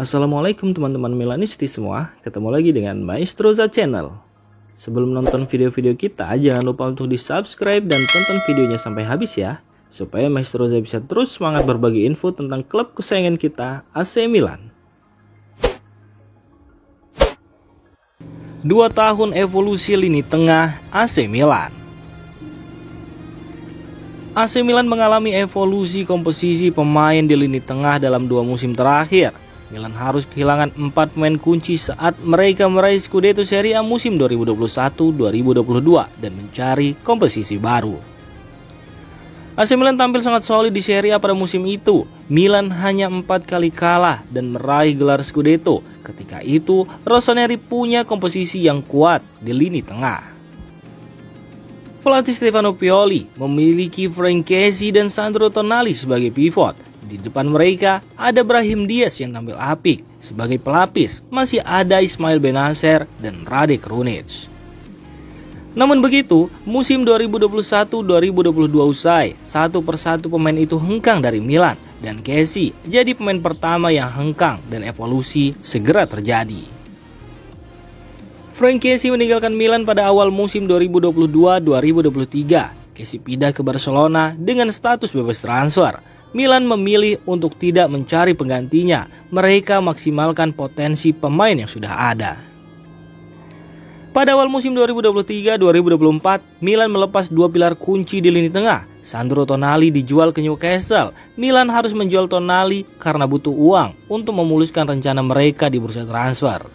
Assalamualaikum teman-teman Milanisti semua, ketemu lagi dengan Maestroza Channel. Sebelum nonton video-video kita, jangan lupa untuk di subscribe dan tonton videonya sampai habis ya, supaya Maestroza bisa terus semangat berbagi info tentang klub kesayangan kita, AC Milan. 2 tahun evolusi lini tengah AC Milan. AC Milan mengalami evolusi komposisi pemain di lini tengah dalam 2 musim terakhir. Milan harus kehilangan 4 pemain kunci saat mereka meraih Scudetto Serie A musim 2021-2022 dan mencari komposisi baru. AC Milan tampil sangat solid di Serie A pada musim itu. Milan hanya 4 kali kalah dan meraih gelar Scudetto. Ketika itu, Rossoneri punya komposisi yang kuat di lini tengah. Pelatih Stefano Pioli memiliki Frank Kessie dan Sandro Tonali sebagai pivot. Di depan mereka ada Brahim Diaz yang tampil apik. Sebagai pelapis masih ada Ismail Benacer dan Rade Krunic. Namun begitu, musim 2021-2022 usai, satu persatu pemain itu hengkang dari Milan dan Kessie jadi pemain pertama yang hengkang dan evolusi segera terjadi. Frank Kessie meninggalkan Milan pada awal musim 2022-2023. Kessie pindah ke Barcelona dengan status bebas transfer. Milan memilih untuk tidak mencari penggantinya. Mereka maksimalkan potensi pemain yang sudah ada. Pada awal musim 2023-2024, Milan melepas 2 pilar kunci di lini tengah. Sandro Tonali dijual ke Newcastle. Milan harus menjual Tonali karena butuh uang untuk memuluskan rencana mereka di bursa transfer.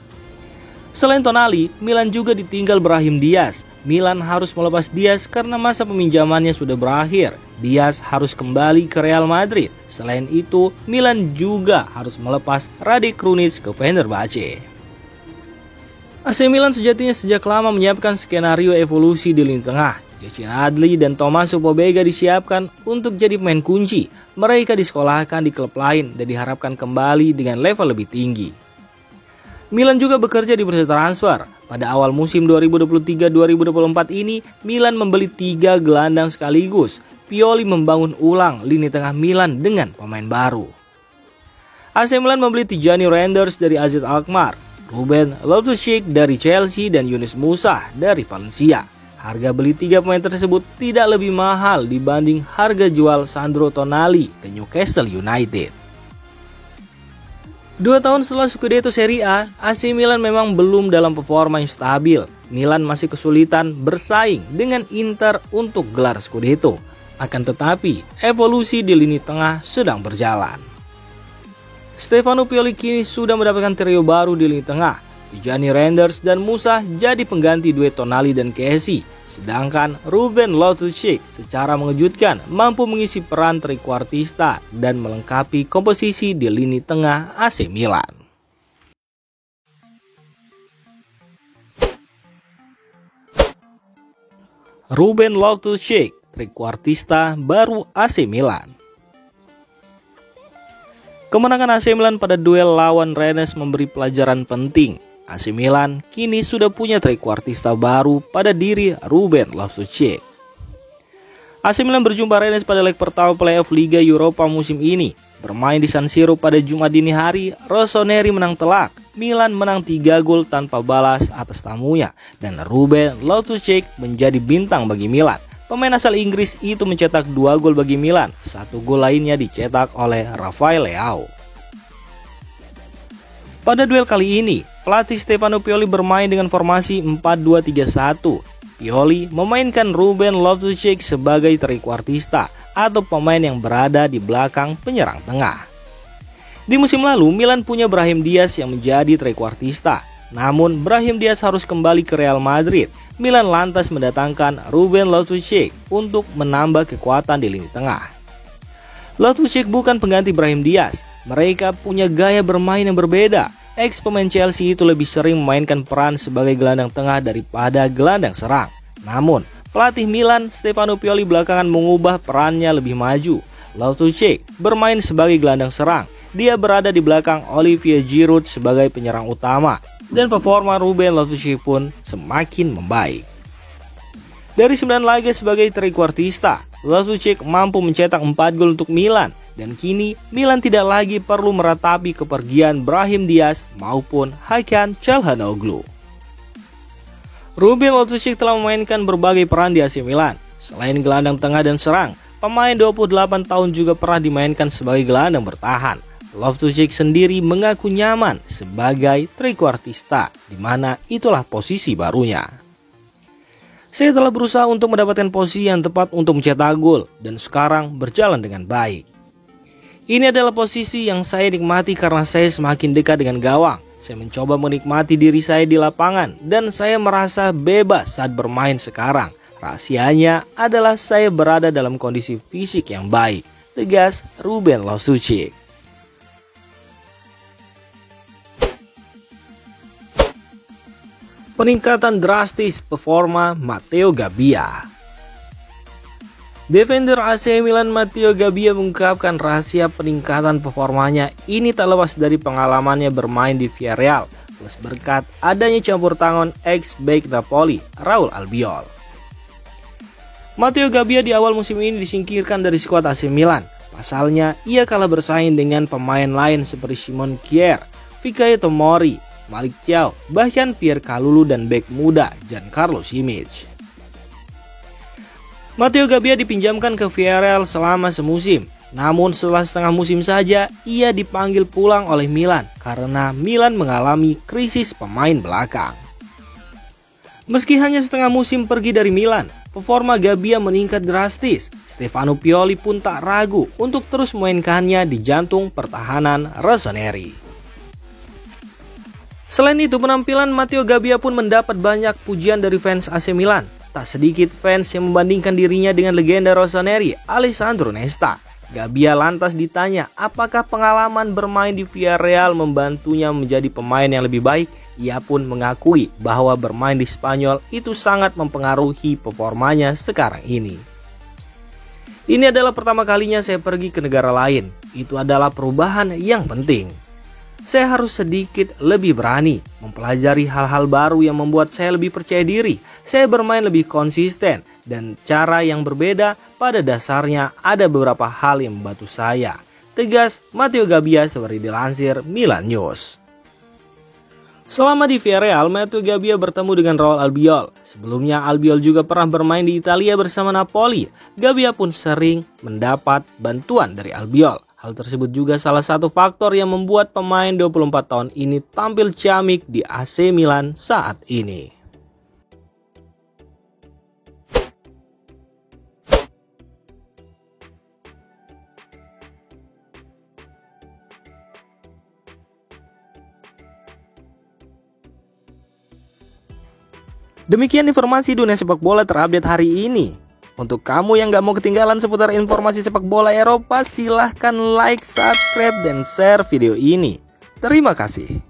Selain Tonali, Milan juga ditinggal Brahim Diaz. Milan harus melepas Diaz karena masa peminjamannya sudah berakhir. Diaz harus kembali ke Real Madrid. Selain itu, Milan juga harus melepas Rade Krunic ke Fenerbahce. AC Milan sejatinya sejak lama menyiapkan skenario evolusi di lini tengah. Yacine Adli dan Tommaso Pobega disiapkan untuk jadi pemain kunci. Mereka disekolahkan di klub lain dan diharapkan kembali dengan level lebih tinggi. Milan juga bekerja di bursa transfer. Pada awal musim 2023-2024 ini, Milan membeli 3 gelandang sekaligus. Pioli membangun ulang lini tengah Milan dengan pemain baru. AC Milan membeli Tijani Reinders dari AZ Alkmaar, Ruben Loftus-Cheek dari Chelsea dan Yunus Musa dari Valencia. Harga beli 3 pemain tersebut tidak lebih mahal dibanding harga jual Sandro Tonali ke Newcastle United. 2 tahun setelah Scudetto Serie A, AC Milan memang belum dalam performa yang stabil. Milan masih kesulitan bersaing dengan Inter untuk gelar Scudetto. Akan tetapi, evolusi di lini tengah sedang berjalan. Stefano Pioli kini sudah mendapatkan trio baru di lini tengah. Tijani Reinders dan Musa jadi pengganti duet Tonali dan Kessie. Sedangkan Ruben Loftus-Cheek secara mengejutkan mampu mengisi peran trequartista dan melengkapi komposisi di lini tengah AC Milan. Ruben Loftus-Cheek, trequartista baru AC Milan. Kemenangan AC Milan pada duel lawan Rennes memberi pelajaran penting. AC Milan kini sudah punya trequartista baru pada diri Ruben Loftus-Cheek. AC Milan berjumpa Rennes pada leg pertama playoff Liga Eropa musim ini. Bermain di San Siro pada Jumat dini hari, Rossoneri menang telak. Milan menang 3 gol tanpa balas atas tamunya dan Ruben Loftus-Cheek menjadi bintang bagi Milan. Pemain asal Inggris itu mencetak 2 gol bagi Milan. 1 gol lainnya dicetak oleh Rafael Leao. Pada duel kali ini, pelatih Stefano Pioli bermain dengan formasi 4-2-3-1. Pioli memainkan Ruben Loftus-Cheek sebagai trequartista atau pemain yang berada di belakang penyerang tengah. Di musim lalu, Milan punya Brahim Diaz yang menjadi trequartista. Namun, Brahim Diaz harus kembali ke Real Madrid. Milan lantas mendatangkan Ruben Loftus-Cheek untuk menambah kekuatan di lini tengah. Loftus-Cheek bukan pengganti Brahim Diaz. Mereka punya gaya bermain yang berbeda. Ex pemain Chelsea itu lebih sering memainkan peran sebagai gelandang tengah daripada gelandang serang. Namun, pelatih Milan Stefano Pioli belakangan mengubah perannya lebih maju. Loftus-Cheek bermain sebagai gelandang serang. Dia berada di belakang Olivier Giroud sebagai penyerang utama. Dan performa Ruben Loftus-Cheek pun semakin membaik. Dari 9 laga sebagai trequartista, Loftus-Cheek mampu mencetak 4 gol untuk Milan. Dan kini Milan tidak lagi perlu meratapi kepergian Brahim Diaz maupun Hakan Çalhanoğlu. Ruben Loftus-Cheek telah memainkan berbagai peran di AC Milan. Selain gelandang tengah dan serang, pemain 28 tahun juga pernah dimainkan sebagai gelandang bertahan. Loftus-Cheek sendiri mengaku nyaman sebagai trequartista, di mana itulah posisi barunya. Saya telah berusaha untuk mendapatkan posisi yang tepat untuk mencetak gol, dan sekarang berjalan dengan baik. Ini adalah posisi yang saya nikmati karena saya semakin dekat dengan gawang. Saya mencoba menikmati diri saya di lapangan dan saya merasa bebas saat bermain sekarang. Rahasianya adalah saya berada dalam kondisi fisik yang baik, tegas Ruben Loftus-Cheek. Peningkatan drastis performa Matteo Gabbia. Defender AC Milan Matteo Gabbia mengungkapkan rahasia peningkatan performanya ini tak lepas dari pengalamannya bermain di Villarreal, plus berkat adanya campur tangan ex-bek Napoli, Raul Albiol. Matteo Gabbia di awal musim ini disingkirkan dari skuad AC Milan. Pasalnya, ia kalah bersaing dengan pemain lain seperti Simon Kjaer, Fikayo Tomori, Malick Thiaw, bahkan Pierre Kalulu dan bek muda Giancarlo Simic. Matteo Gabbia dipinjamkan ke Villarreal selama semusim. Namun setelah setengah musim saja, ia dipanggil pulang oleh Milan karena Milan mengalami krisis pemain belakang. Meski hanya setengah musim pergi dari Milan, performa Gabbia meningkat drastis. Stefano Pioli pun tak ragu untuk terus memainkannya di jantung pertahanan Rossoneri. Selain itu, penampilan Matteo Gabbia pun mendapat banyak pujian dari fans AC Milan. Tak sedikit fans yang membandingkan dirinya dengan legenda Rossoneri, Alessandro Nesta. Gabbia lantas ditanya apakah pengalaman bermain di Villarreal membantunya menjadi pemain yang lebih baik. Ia pun mengakui bahwa bermain di Spanyol itu sangat mempengaruhi performanya sekarang ini. Ini adalah pertama kalinya saya pergi ke negara lain. Itu adalah perubahan yang penting. Saya harus sedikit lebih berani, mempelajari hal-hal baru yang membuat saya lebih percaya diri. Saya bermain lebih konsisten dan cara yang berbeda. Pada dasarnya ada beberapa hal yang membantu saya, tegas Matteo Gabbia seperti dilansir Milan News. Selama di Villarreal, Matteo Gabbia bertemu dengan Raul Albiol. Sebelumnya Albiol juga pernah bermain di Italia bersama Napoli. Gabbia pun sering mendapat bantuan dari Albiol. Hal tersebut juga salah satu faktor yang membuat pemain 24 tahun ini tampil ciamik di AC Milan saat ini. Demikian informasi dunia sepak bola terupdate hari ini. Untuk kamu yang gak mau ketinggalan seputar informasi sepak bola Eropa, silahkan like, subscribe, dan share video ini. Terima kasih.